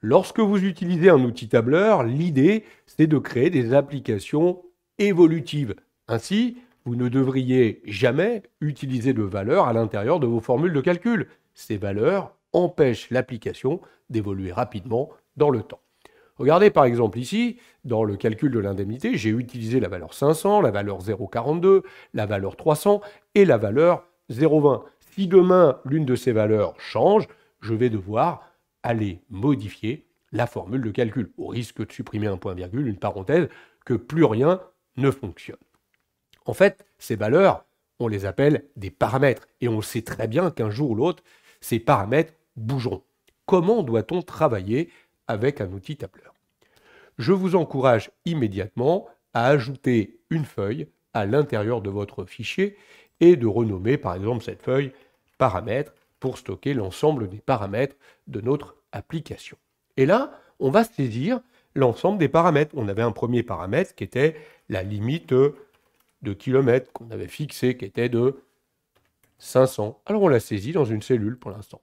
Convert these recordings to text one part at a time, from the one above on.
Lorsque vous utilisez un outil tableur, l'idée, c'est de créer des applications évolutives. Ainsi, vous ne devriez jamais utiliser de valeurs à l'intérieur de vos formules de calcul. Ces valeurs empêchent l'application d'évoluer rapidement dans le temps. Regardez par exemple ici, dans le calcul de l'indemnité, j'ai utilisé la valeur 500, la valeur 0,42, la valeur 300 et la valeur 0,20. Si demain l'une de ces valeurs change, je vais devoir aller modifier la formule de calcul, au risque de supprimer un point-virgule, une parenthèse, que plus rien ne fonctionne. En fait, ces valeurs, on les appelle des paramètres, et on sait très bien qu'un jour ou l'autre, ces paramètres bougeront. Comment doit-on travailler avec un outil tableur? Je vous encourage immédiatement à ajouter une feuille à l'intérieur de votre fichier et de renommer par exemple cette feuille paramètres pour stocker l'ensemble des paramètres de notre application. Et là, on va saisir l'ensemble des paramètres. On avait un premier paramètre qui était la limite de kilomètres qu'on avait fixée, qui était de 500. Alors on l'a saisi dans une cellule pour l'instant.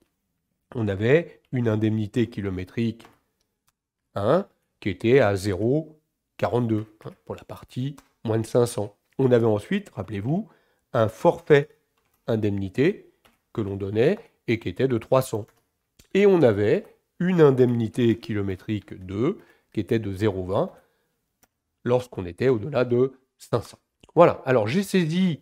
On avait une indemnité kilométrique 1 qui était à 0,42 pour la partie moins de 500. On avait ensuite, rappelez-vous, un forfait indemnité que l'on donnait et qui était de 300. Et on avait une indemnité kilométrique 2 qui était de 0,20 lorsqu'on était au-delà de 500. Voilà, alors j'ai saisi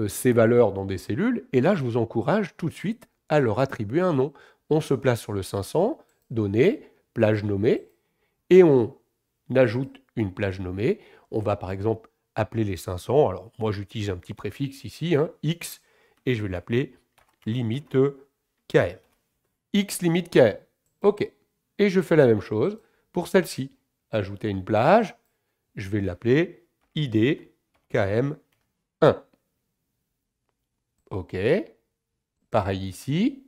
ces valeurs dans des cellules et là je vous encourage tout de suite à leur attribuer un nom. On se place sur le 500, données, plage nommée, et on ajoute une plage nommée. On va par exemple appeler les 500. Alors moi j'utilise un petit préfixe ici, x, et je vais l'appeler limite km. X limite km. OK. Et je fais la même chose pour celle-ci. Ajouter une plage, je vais l'appeler id km1. OK. Pareil ici.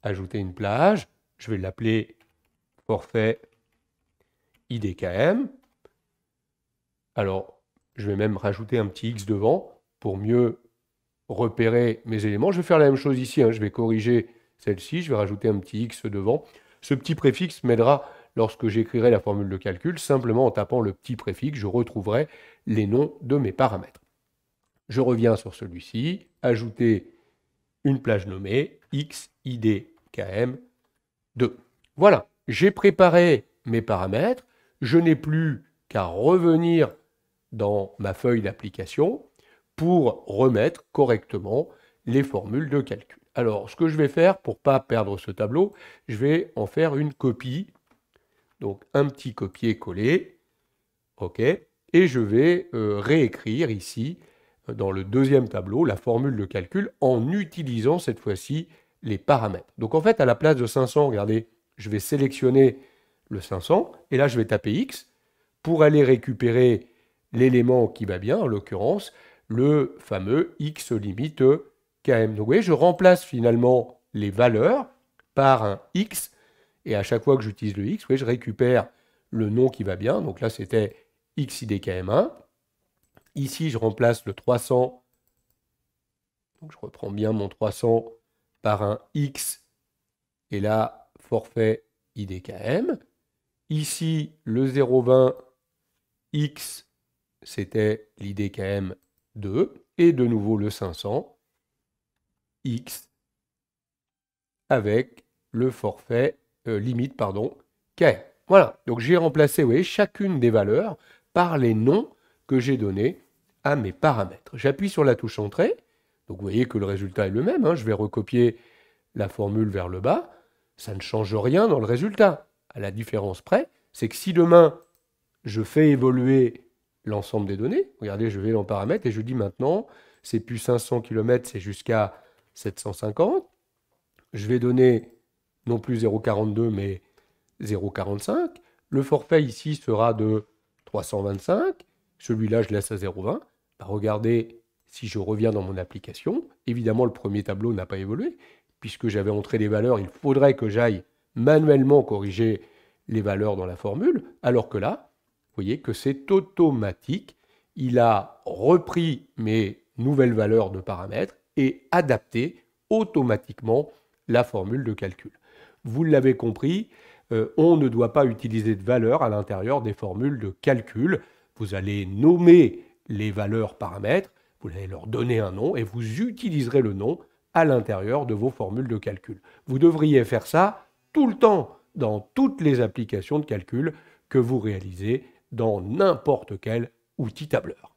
Ajouter une plage, je vais l'appeler forfait IDKM. Alors, je vais même rajouter un petit X devant pour mieux repérer mes éléments. Je vais faire la même chose ici, je vais corriger celle-ci, je vais rajouter un petit X devant. Ce petit préfixe m'aidera lorsque j'écrirai la formule de calcul. Simplement en tapant le petit préfixe, je retrouverai les noms de mes paramètres. Je reviens sur celui-ci, ajouter une plage nommée X, ID, KM, 2. Voilà, j'ai préparé mes paramètres. Je n'ai plus qu'à revenir dans ma feuille d'application pour remettre correctement les formules de calcul. Alors, ce que je vais faire pour ne pas perdre ce tableau, je vais en faire une copie. Donc, un petit copier-coller. OK. Et je vais réécrire ici, dans le deuxième tableau, la formule de calcul en utilisant cette fois-ci les paramètres. Donc, en fait, à la place de 500, regardez, je vais sélectionner le 500, et là, je vais taper X pour aller récupérer l'élément qui va bien, en l'occurrence, le fameux X limite KM. Donc, vous voyez, je remplace finalement les valeurs par un X, et à chaque fois que j'utilise le X, vous voyez, je récupère le nom qui va bien. Donc là, c'était XIDKM1. Ici, je remplace le 300. Donc, je reprends bien mon 300 par un X, et là, forfait IDKM. Ici, le 0,20 X, c'était l'IDKM 2. Et de nouveau le 500 X avec le forfait limite, KM. Voilà, donc j'ai remplacé, vous voyez, chacune des valeurs par les noms que j'ai donnés à mes paramètres. J'appuie sur la touche Entrée. Donc vous voyez que le résultat est le même. Je vais recopier la formule vers le bas. Ça ne change rien dans le résultat. À la différence près, c'est que si demain, je fais évoluer l'ensemble des données, regardez, je vais dans paramètres et je dis maintenant, c'est plus 500 km, c'est jusqu'à 750. Je vais donner non plus 0,42, mais 0,45. Le forfait ici sera de 325. Celui-là, je laisse à 0,20. Regardez, si je reviens dans mon application, évidemment, le premier tableau n'a pas évolué. Puisque j'avais entré les valeurs, il faudrait que j'aille manuellement corriger les valeurs dans la formule, alors que là, vous voyez que c'est automatique. Il a repris mes nouvelles valeurs de paramètres et adapté automatiquement la formule de calcul. Vous l'avez compris, on ne doit pas utiliser de valeurs à l'intérieur des formules de calcul. Vous allez nommer les valeurs paramètres, vous allez leur donner un nom et vous utiliserez le nom à l'intérieur de vos formules de calcul. Vous devriez faire ça tout le temps dans toutes les applications de calcul que vous réalisez dans n'importe quel outil tableur.